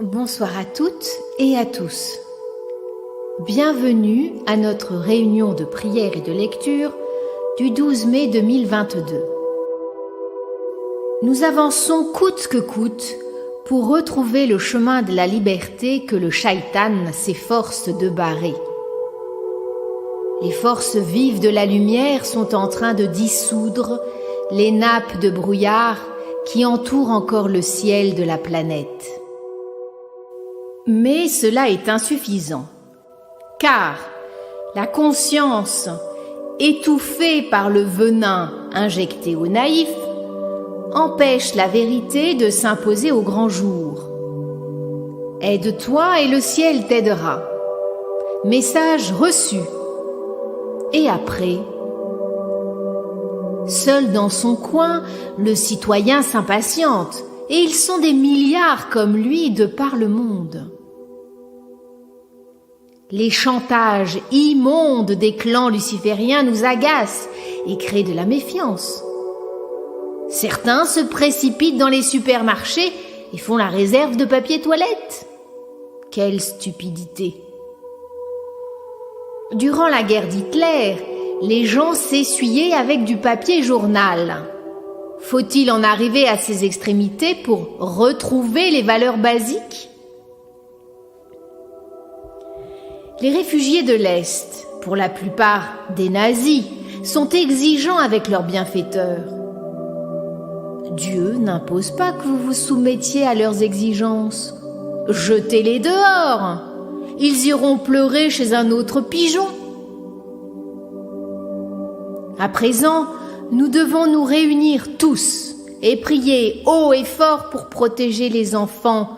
Bonsoir à toutes et à tous. Bienvenue à notre réunion de prière et de lecture du 12 mai 2022. Nous avançons coûte que coûte pour retrouver le chemin de la liberté que le Shaitan s'efforce de barrer. Les forces vives de la lumière sont en train de dissoudre les nappes de brouillard qui entourent encore le ciel de la planète. Mais cela est insuffisant, car la conscience, étouffée par le venin injecté aux naïfs, empêche la vérité de s'imposer au grand jour. Aide-toi et le ciel t'aidera. Message reçu. Et après, seul dans son coin, le citoyen s'impatiente, et ils sont des milliards comme lui de par le monde. Les chantages immondes des clans lucifériens nous agacent et créent de la méfiance. Certains se précipitent dans les supermarchés et font la réserve de papier toilette. Quelle stupidité! Durant la guerre d'Hitler, les gens s'essuyaient avec du papier journal. Faut-il en arriver à ces extrémités pour retrouver les valeurs basiques ? Les réfugiés de l'Est, pour la plupart des nazis, sont exigeants avec leurs bienfaiteurs. Dieu n'impose pas que vous vous soumettiez à leurs exigences. Jetez-les dehors. Ils iront pleurer chez un autre pigeon. À présent, nous devons nous réunir tous et prier haut et fort pour protéger les enfants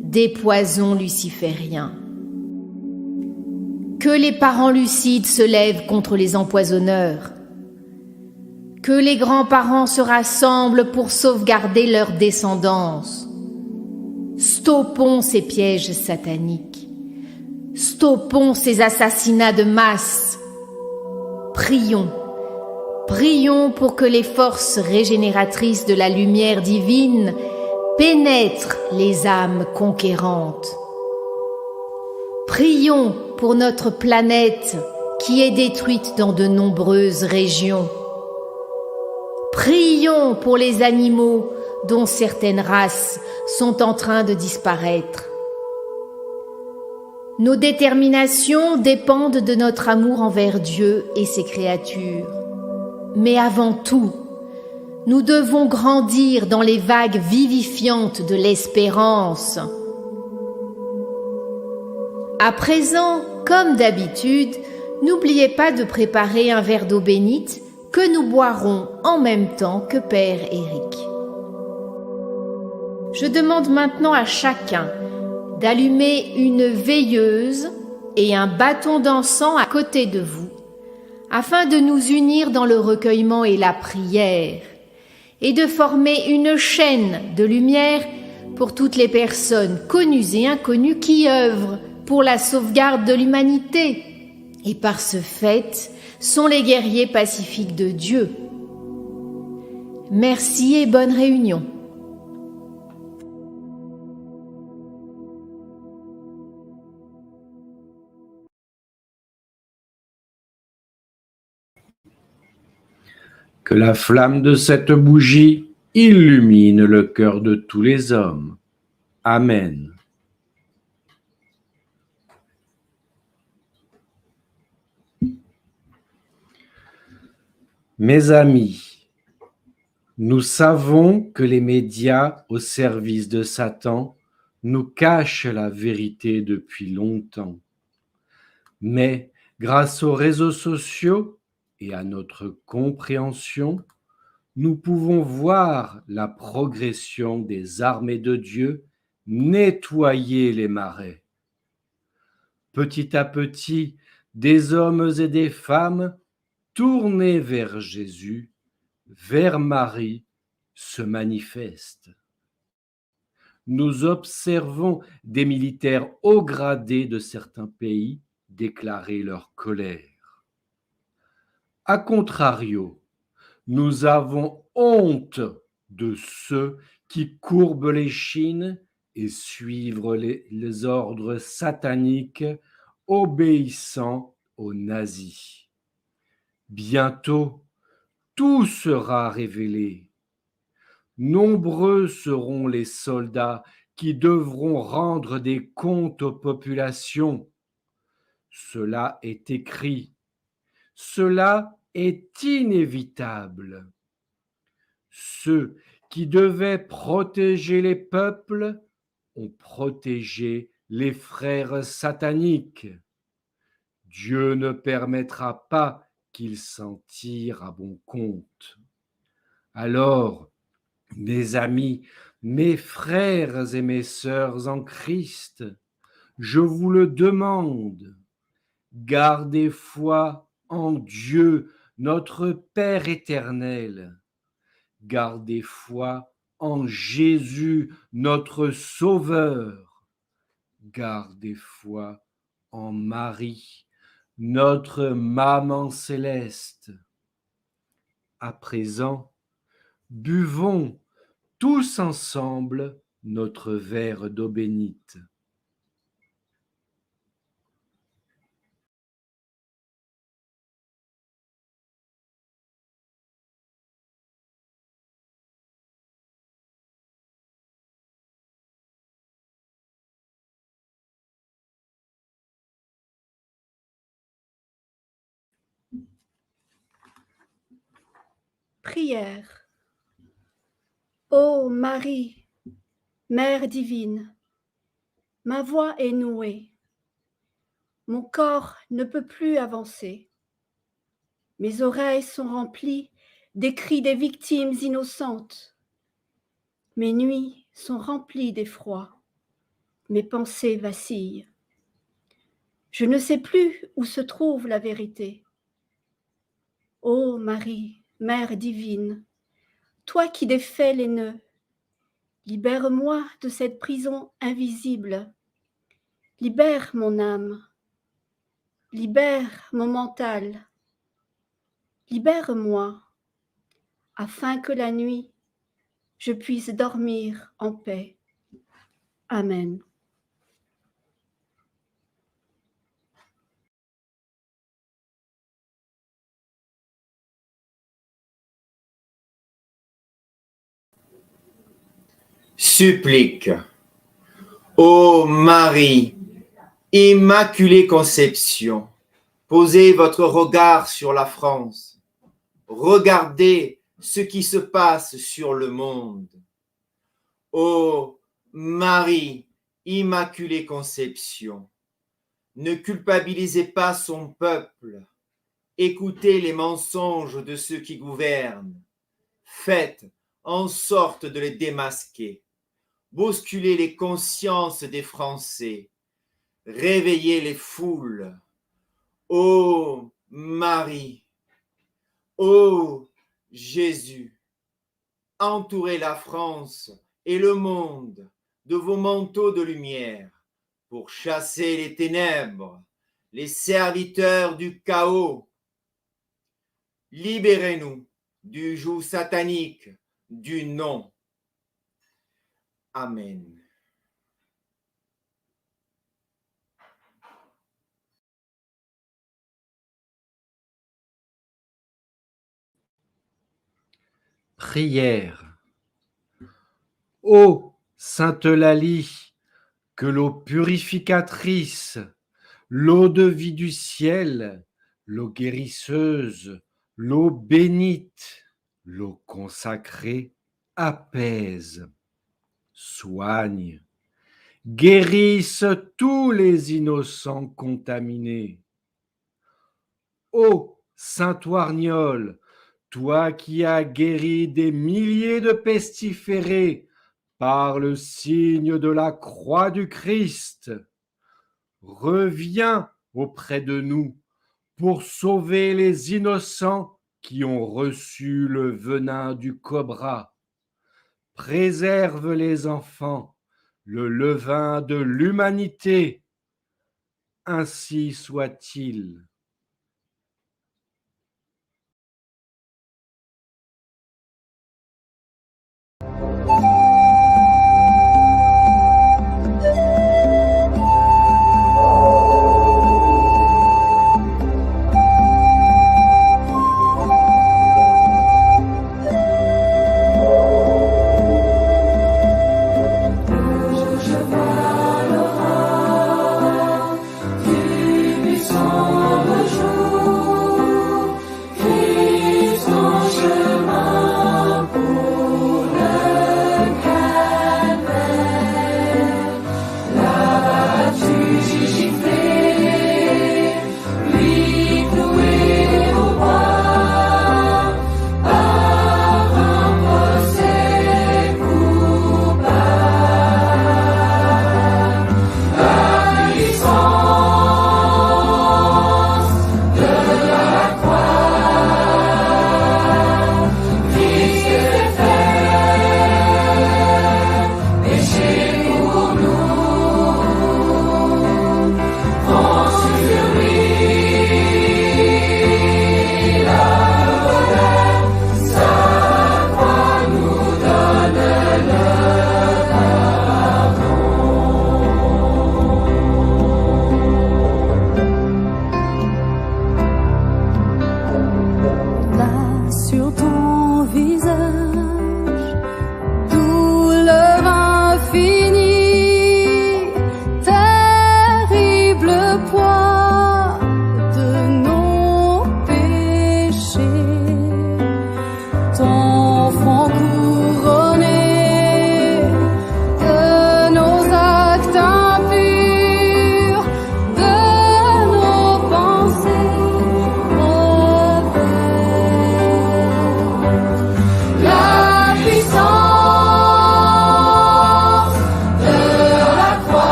des poisons lucifériens. Que les parents lucides se lèvent contre les empoisonneurs. Que les grands-parents se rassemblent pour sauvegarder leur descendance. Stoppons ces pièges sataniques. Stoppons ces assassinats de masse. Prions. Prions pour que les forces régénératrices de la lumière divine pénètrent les âmes conquérantes. Prions pour notre planète qui est détruite dans de nombreuses régions. Prions pour les animaux dont certaines races sont en train de disparaître. Nos déterminations dépendent de notre amour envers Dieu et ses créatures. Mais avant tout, nous devons grandir dans les vagues vivifiantes de l'espérance. À présent, comme d'habitude, n'oubliez pas de préparer un verre d'eau bénite que nous boirons en même temps que Père Éric. Je demande maintenant à chacun d'allumer une veilleuse et un bâton d'encens à côté de vous, afin de nous unir dans le recueillement et la prière, et de former une chaîne de lumière pour toutes les personnes connues et inconnues qui œuvrent pour la sauvegarde de l'humanité, et par ce fait sont les guerriers pacifiques de Dieu. Merci et bonne réunion. Que la flamme de cette bougie illumine le cœur de tous les hommes. Amen. Mes amis, nous savons que les médias au service de Satan nous cachent la vérité depuis longtemps. Mais grâce aux réseaux sociaux et à notre compréhension, nous pouvons voir la progression des armées de Dieu nettoyer les marais. Petit à petit, des hommes et des femmes tournés vers Jésus, vers Marie, se manifestent. Nous observons des militaires haut gradés de certains pays déclarer leur colère. A contrario, nous avons honte de ceux qui courbent l'échine et suivre les ordres sataniques obéissant aux nazis. Bientôt, tout sera révélé. Nombreux seront les soldats qui devront rendre des comptes aux populations. Cela est écrit. Cela est inévitable. Ceux qui devaient protéger les peuples ont protégé les frères sataniques. Dieu ne permettra pas qu'ils s'en tirent à bon compte. Alors, mes amis, mes frères et mes sœurs en Christ, je vous le demande, gardez foi en Dieu, notre Père éternel. Gardez foi en Jésus, notre Sauveur. Gardez foi en Marie, notre Maman céleste. À présent, buvons tous ensemble notre verre d'eau bénite. Prière. Ô Marie, Mère divine, ma voix est nouée. Mon corps ne peut plus avancer. Mes oreilles sont remplies des cris des victimes innocentes. Mes nuits sont remplies d'effroi. Mes pensées vacillent. Je ne sais plus où se trouve la vérité. Ô Marie, Mère divine, toi qui défais les nœuds, libère-moi de cette prison invisible. Libère mon âme. Libère mon mental. Libère-moi, afin que la nuit, je puisse dormir en paix. Amen. Supplique. Ô Marie, Immaculée Conception, posez votre regard sur la France. Regardez ce qui se passe sur le monde. Ô Marie, Immaculée Conception, ne culpabilisez pas son peuple. Écoutez les mensonges de ceux qui gouvernent. Faites en sorte de les démasquer. Bousculez les consciences des Français. Réveillez les foules. Ô Marie, ô Jésus, entourez la France et le monde de vos manteaux de lumière pour chasser les ténèbres, les serviteurs du chaos. Libérez-nous du joug satanique du non. Amen. Prière. Ô Sainte Eulalie, que l'eau purificatrice, l'eau de vie du ciel, l'eau guérisseuse, l'eau bénite, l'eau consacrée apaise, soigne, guérisse tous les innocents contaminés. Ô Saint Warniol, toi qui as guéri des milliers de pestiférés par le signe de la croix du Christ, reviens auprès de nous pour sauver les innocents qui ont reçu le venin du cobra. Préserve les enfants, le levain de l'humanité. Ainsi soit-il.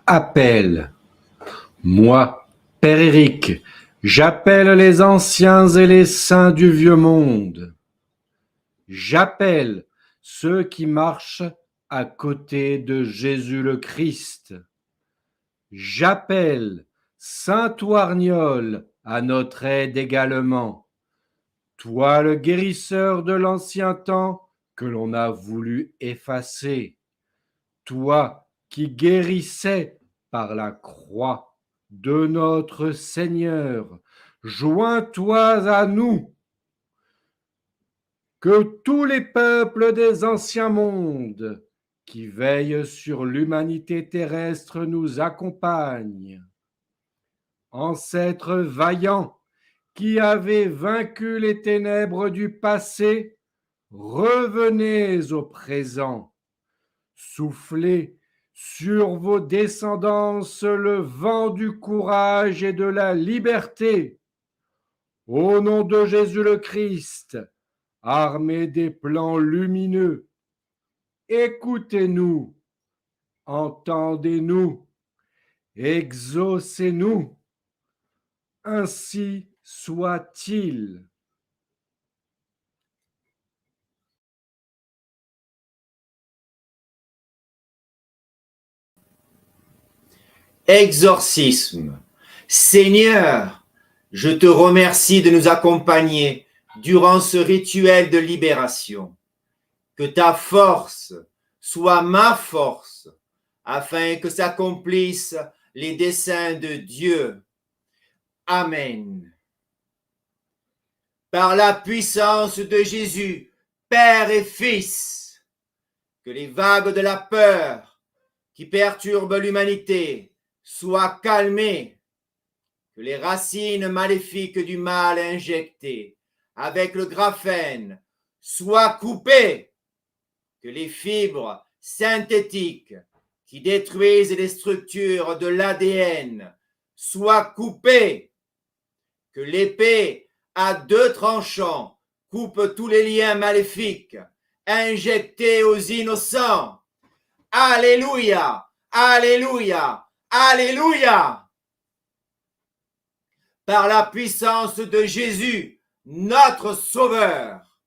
appelle. Moi, Père Éric, j'appelle les anciens et les saints du vieux monde. J'appelle ceux qui marchent à côté de Jésus le Christ. J'appelle Saint Ouarniol à notre aide également. Toi le guérisseur de l'ancien temps que l'on a voulu effacer. Toi qui guérissais par la croix de notre Seigneur, joins-toi à nous. Que tous les peuples des anciens mondes qui veillent sur l'humanité terrestre nous accompagnent. Ancêtres vaillants qui avez vaincu les ténèbres du passé, revenez au présent. Soufflez sur vos descendances le vent du courage et de la liberté. Au nom de Jésus le Christ, armés des plans lumineux, écoutez-nous, entendez-nous, exaucez-nous. Ainsi soit-il. Exorcisme. Seigneur, je te remercie de nous accompagner durant ce rituel de libération. Que ta force soit ma force, afin que s'accomplissent les desseins de Dieu. Amen. Par la puissance de Jésus, Père et Fils, que les vagues de la peur qui perturbent l'humanité soient calmées, que les racines maléfiques du mal injectées avec le graphène soient coupées, que les fibres synthétiques qui détruisent les structures de l'ADN soient coupées, que l'épée à deux tranchants coupe tous les liens maléfiques injectés aux innocents. Alléluia, alléluia, alléluia. Par la puissance de Jésus, notre Sauveur,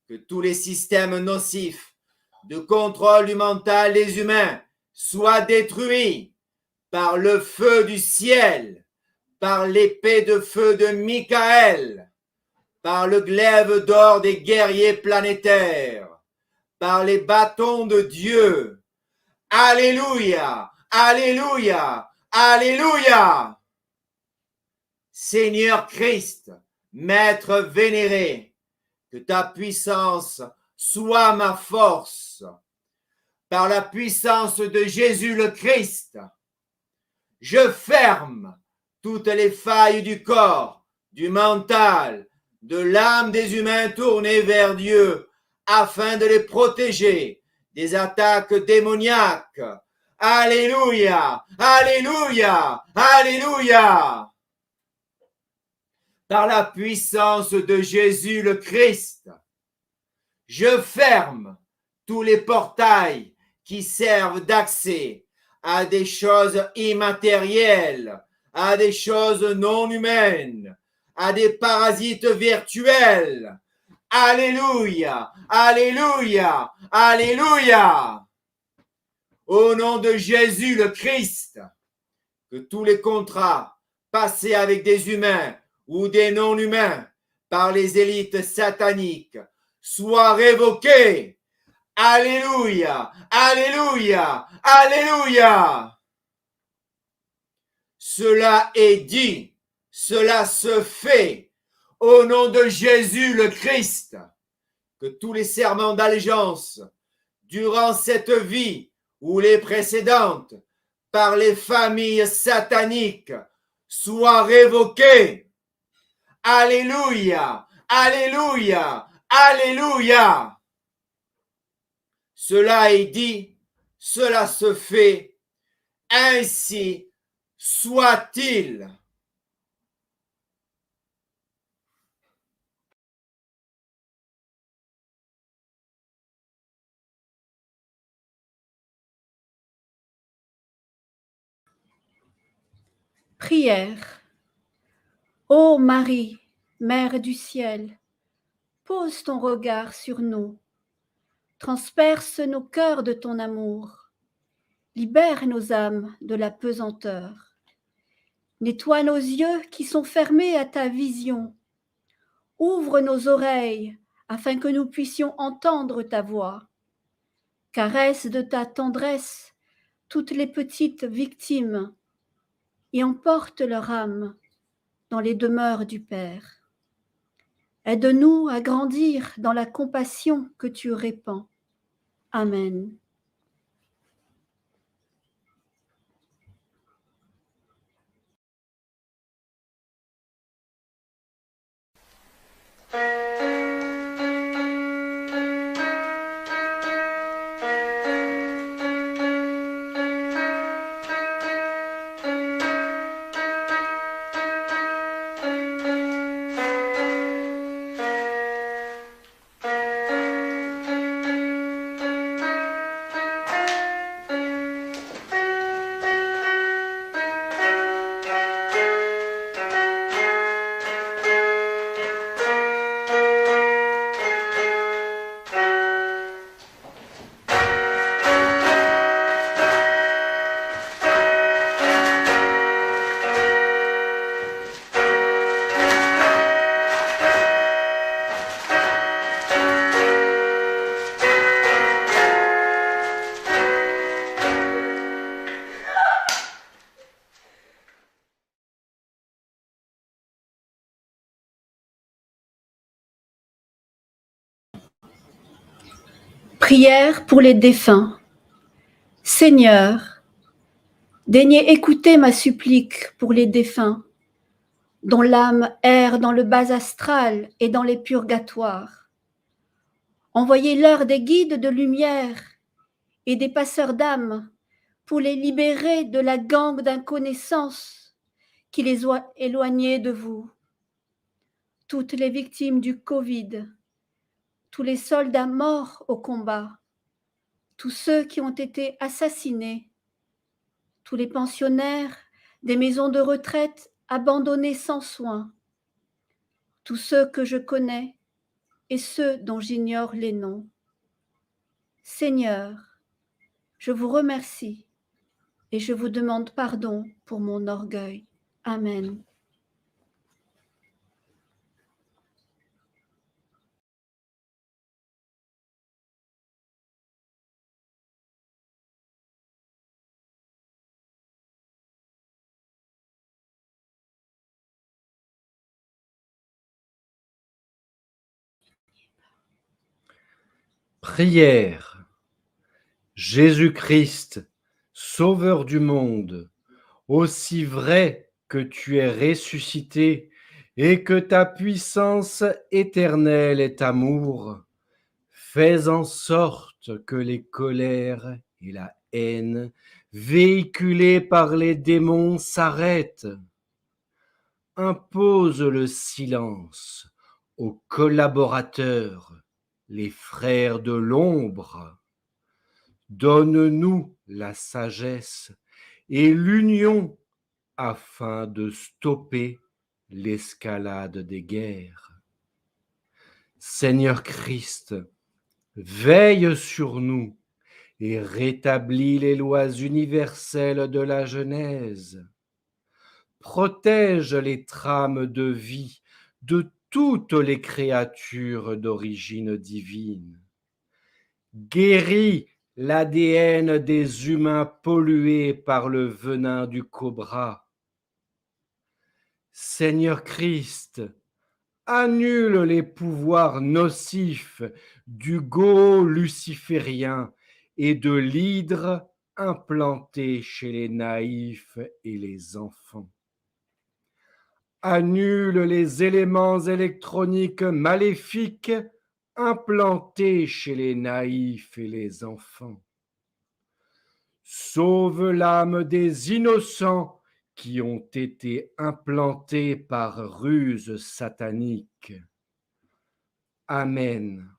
que tous les systèmes nocifs de contrôle du mental des humains soient détruits par le feu du ciel, par l'épée de feu de Michael, par le glaive d'or des guerriers planétaires, par les bâtons de Dieu. Alléluia, alléluia, alléluia. Seigneur Christ, Maître vénéré, que ta puissance soit ma force. Par la puissance de Jésus le Christ, je ferme toutes les failles du corps, du mental, de l'âme des humains tournés vers Dieu, afin de les protéger des attaques démoniaques. Alléluia, alléluia, alléluia. Par la puissance de Jésus le Christ, je ferme tous les portails qui servent d'accès à des choses immatérielles, à des choses non humaines, à des parasites virtuels. Alléluia, alléluia, alléluia. Au nom de Jésus le Christ, que tous les contrats passés avec des humains ou des non-humains par les élites sataniques soient révoqués. Alléluia, alléluia, alléluia. Cela est dit, cela se fait au nom de Jésus le Christ. Que tous les serments d'allégeance durant cette vie ou les précédentes par les familles sataniques soient révoqués. Alléluia, alléluia, alléluia. Cela est dit, cela se fait, ainsi soit-il. Prière. Ô Marie, Mère du ciel, pose ton regard sur nous, transperce nos cœurs de ton amour, libère nos âmes de la pesanteur, nettoie nos yeux qui sont fermés à ta vision, ouvre nos oreilles afin que nous puissions entendre ta voix, caresse de ta tendresse toutes les petites victimes et emporte leur âme dans les demeures du Père. Aide-nous à grandir dans la compassion que tu répands. Amen. Prière pour les défunts. Seigneur, daignez écouter ma supplique pour les défunts, dont l'âme erre dans le bas astral et dans les purgatoires. Envoyez-leur des guides de lumière et des passeurs d'âmes pour les libérer de la gangue d'inconnaissance qui les a éloignés de vous. Toutes les victimes du Covid, tous les soldats morts au combat, tous ceux qui ont été assassinés, tous les pensionnaires des maisons de retraite abandonnés sans soins, tous ceux que je connais et ceux dont j'ignore les noms. Seigneur, je vous remercie et je vous demande pardon pour mon orgueil. Amen. Prière. Jésus-Christ, Sauveur du monde, aussi vrai que tu es ressuscité et que ta puissance éternelle est amour, fais en sorte que les colères et la haine véhiculées par les démons s'arrêtent. Impose le silence aux collaborateurs, les frères de l'ombre. Donne-nous la sagesse et l'union afin de stopper l'escalade des guerres. Seigneur Christ, veille sur nous et rétablis les lois universelles de la Genèse. Protège les trames de vie de toutes les créatures d'origine divine. Guéris l'ADN des humains pollués par le venin du cobra. Seigneur Christ, annule les pouvoirs nocifs du go luciférien et de l'hydre implanté chez les naïfs et les enfants. Annule les éléments électroniques maléfiques implantés chez les naïfs et les enfants. Sauve l'âme des innocents qui ont été implantés par ruse satanique. Amen.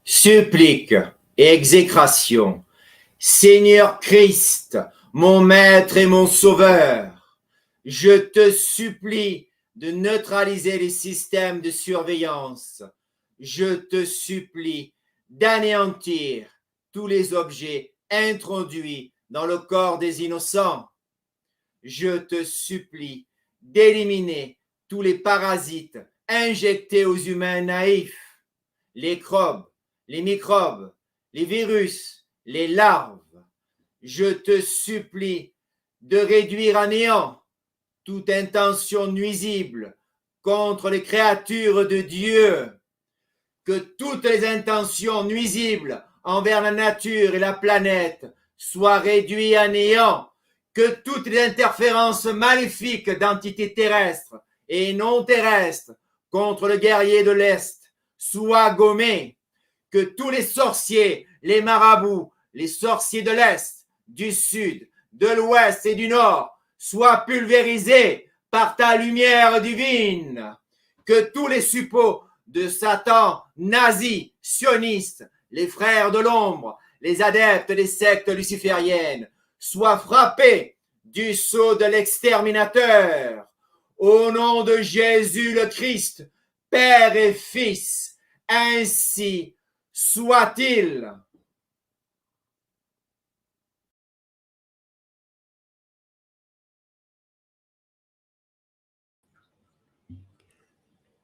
supplique et exécration. Seigneur Christ, mon Maître et mon Sauveur, je te supplie de neutraliser les systèmes de surveillance. Je te supplie d'anéantir tous les objets introduits dans le corps des innocents. Je te supplie d'éliminer tous les parasites injectés aux humains naïfs, les microbes, les virus, les larves. Je te supplie de réduire à néant toute intention nuisible contre les créatures de Dieu, que toutes les intentions nuisibles envers la nature et la planète soient réduites à néant, que toutes les interférences maléfiques d'entités terrestres et non terrestres contre le guerrier de l'Est soient gommées, que tous les sorciers, les marabouts, les sorciers de l'Est, du Sud, de l'Ouest et du Nord soient pulvérisés par ta lumière divine, que tous les suppôts de Satan, nazis, sionistes, les frères de l'ombre, les adeptes des sectes lucifériennes soient frappés du sceau de l'exterminateur. Au nom de Jésus le Christ, Père et Fils, ainsi soit-il.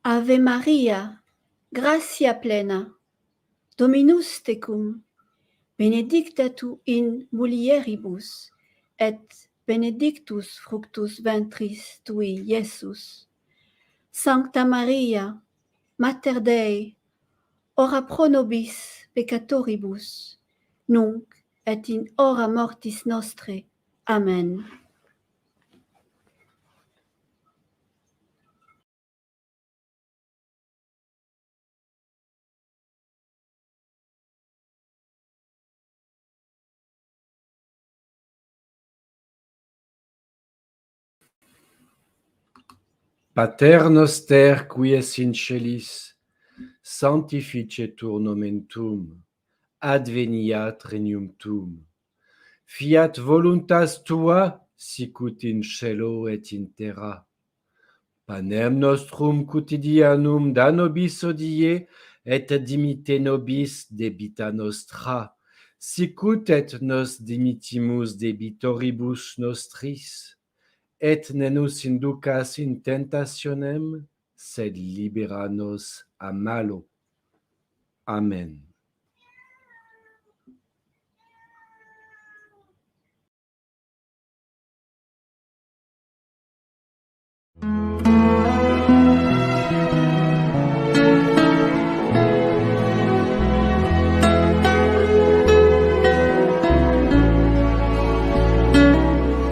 Ave Maria, gratia plena, Dominus tecum, benedicta tu in mulieribus, et benedictus fructus ventris tui, Iesus. Sancta Maria, Mater Dei, ora pro nobis peccatoribus, nunc et in hora mortis nostre. Amen. Pater noster qui es in celis, sanctificetur nomen tuum, adveniat regnum tuum. Fiat voluntas tua, sicut in cielo et in terra. Panem nostrum quotidianum da nobis hodie, et dimitte nobis debita nostra, sicut et nos dimittimus debitoribus nostris. Et ne nos inducas in tentationem, sed libera nos a malo. Amen.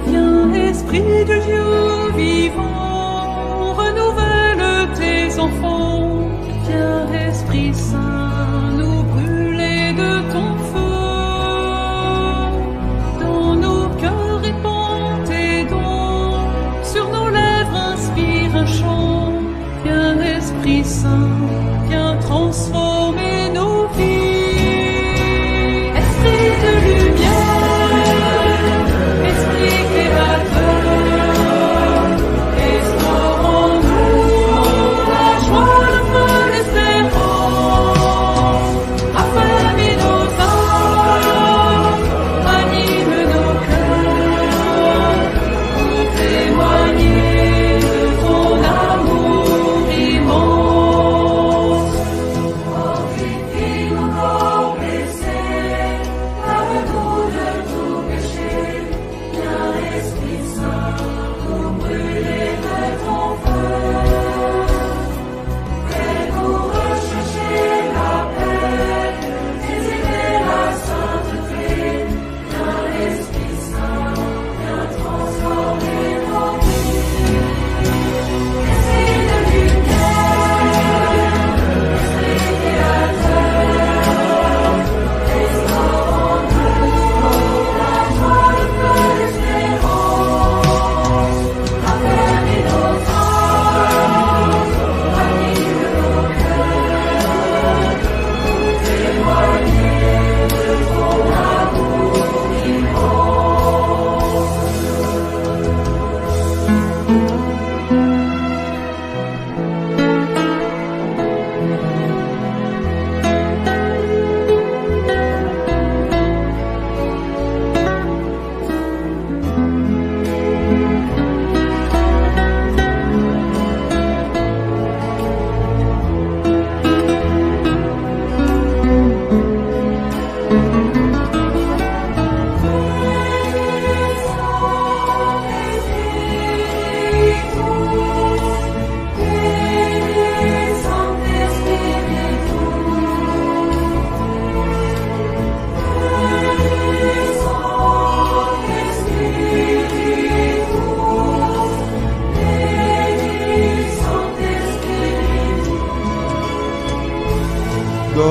Viens, Esprit de Dieu vivant, renouvelle tes enfants. Viens, Esprit Saint, nous brûler de ton feu. Dans nos cœurs répand tes dons, sur nos lèvres inspire un chant. Viens, Esprit Saint, viens transformer nos vies. Esprit de lumière, Esprit créateur, restaure en nous la joie, le feu, l'espérance. Affermis nos âmes, anime nos cœurs, pour témoigner de ton amour immense.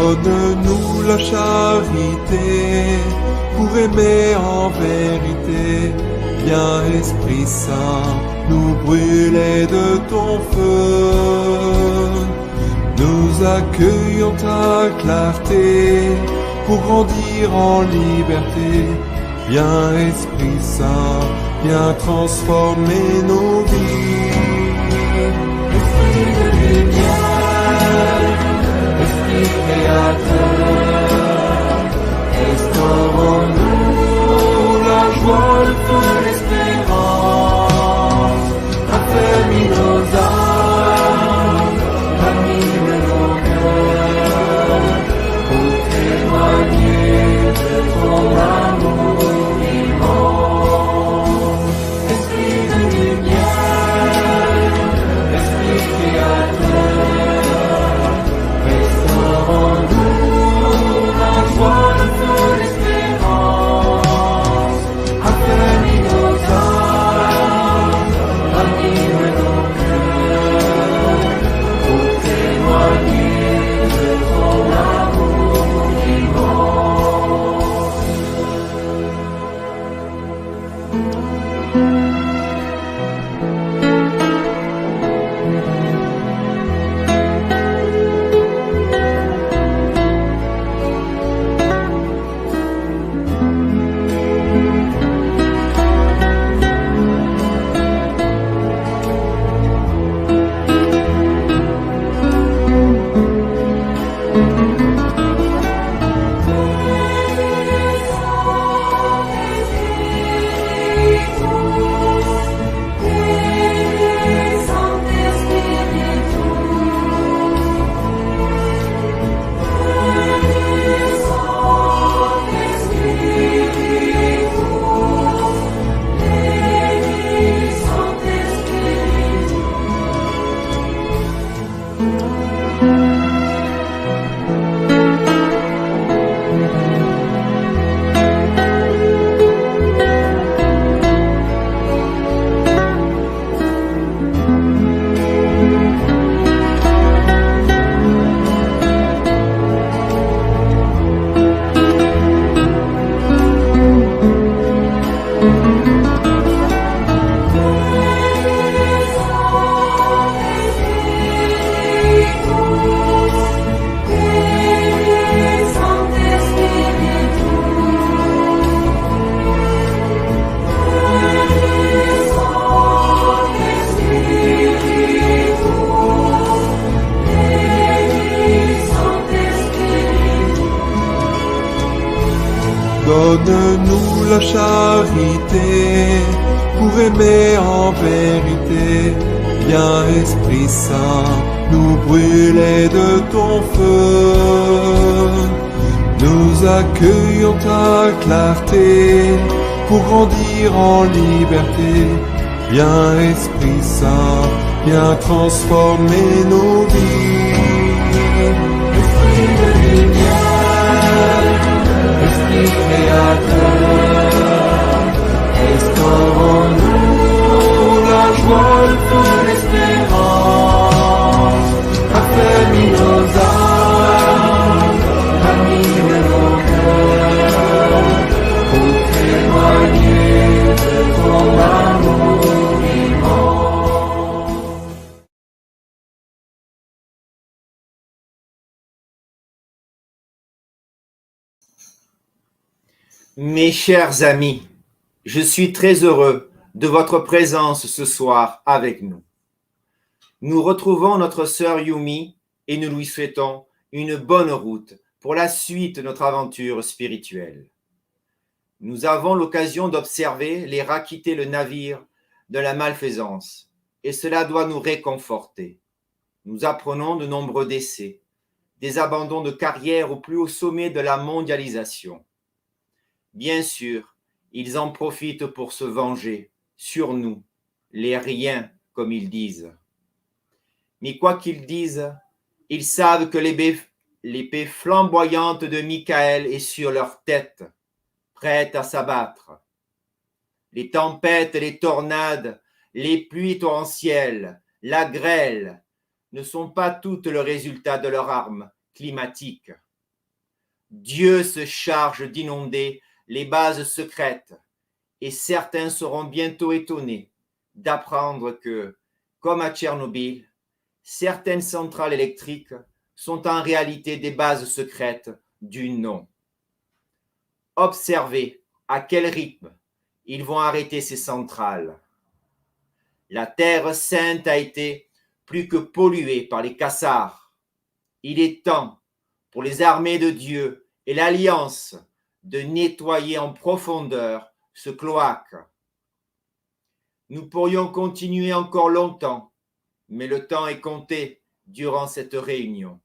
Donne-nous la charité pour aimer en vérité. Viens Esprit Saint, nous brûler de ton feu. Nous accueillons ta clarté pour grandir en liberté. Viens Esprit Saint, viens transformer nos vies. Esprit de lumière, Esprit créateur, restaurons-nous la joie, le feu, l'espérance. Affermis nos âmes, anime nos cœurs, pour témoigner de ton amour immense. Esprit de lumière, Esprit créateur, restaurons-nous la joie, le feu, l'espérance. Affermis nos âmes, anime nos cœurs, pour témoigner de ton amour immense. Donne-nous la charité pour aimer en vérité. Viens Esprit Saint, nous brûler de ton feu. Nous accueillons ta clarté pour grandir en liberté. Viens Esprit Saint, viens transformer nos vies. Esprit de lumière, Esprit créateur, restaurons-nous la joie, le feu, l'espérance. Affermis nos âmes, anime nos cœurs, pour témoigner de ton amour immense. Mes chers amis, je suis très heureux de votre présence ce soir avec nous. Nous retrouvons notre sœur Yumi et nous lui souhaitons une bonne route pour la suite de notre aventure spirituelle. Nous avons l'occasion d'observer les rats quitter le navire de la malfaisance et cela doit nous réconforter. Nous apprenons de nombreux décès, des abandons de carrière au plus haut sommet de la mondialisation. Bien sûr, ils en profitent pour se venger sur nous, les riens, comme ils disent. Mais quoi qu'ils disent, ils savent que l'épée flamboyante de Michael est sur leur tête, prête à s'abattre. Les tempêtes, les tornades, les pluies torrentielles, la grêle ne sont pas toutes le résultat de leur arme climatique, Dieu se charge d'inonder les bases secrètes et certains seront bientôt étonnés d'apprendre que, comme à Tchernobyl, certaines centrales électriques sont en réalité des bases secrètes du non. Observez à quel rythme ils vont arrêter ces centrales. La Terre sainte a été plus que polluée par les cassars. Il est temps pour les armées de Dieu et l'Alliance de nettoyer en profondeur ce cloaque. Nous pourrions continuer encore longtemps, mais le temps est compté durant cette réunion.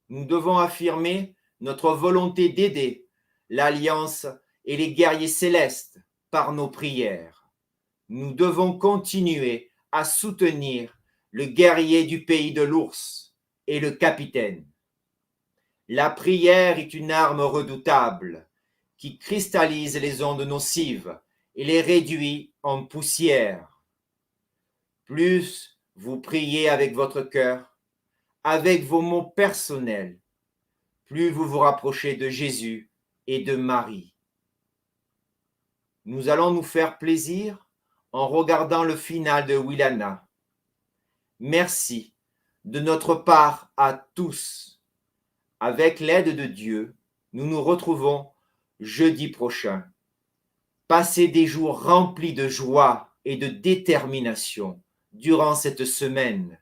Nous devons affirmer notre volonté d'aider l'Alliance et les guerriers célestes par nos prières. Nous devons continuer à soutenir le guerrier du pays de l'ours et le capitaine. La prière est une arme redoutable qui cristallise les ondes nocives et les réduit en poussière. Plus vous priez avec votre cœur, avec vos mots personnels, plus vous vous rapprochez de Jésus et de Marie. Nous allons nous faire plaisir en regardant le final de Wilana. Merci de notre part à tous. Avec l'aide de Dieu, nous nous retrouvons jeudi prochain. Passez des jours remplis de joie et de détermination durant cette semaine.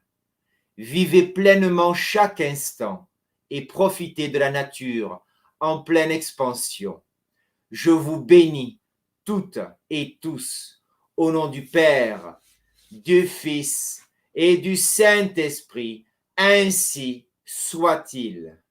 Vivez pleinement chaque instant et profitez de la nature en pleine expansion. Je vous bénis toutes et tous au nom du Père, du Fils et du Saint-Esprit. Ainsi soit-il.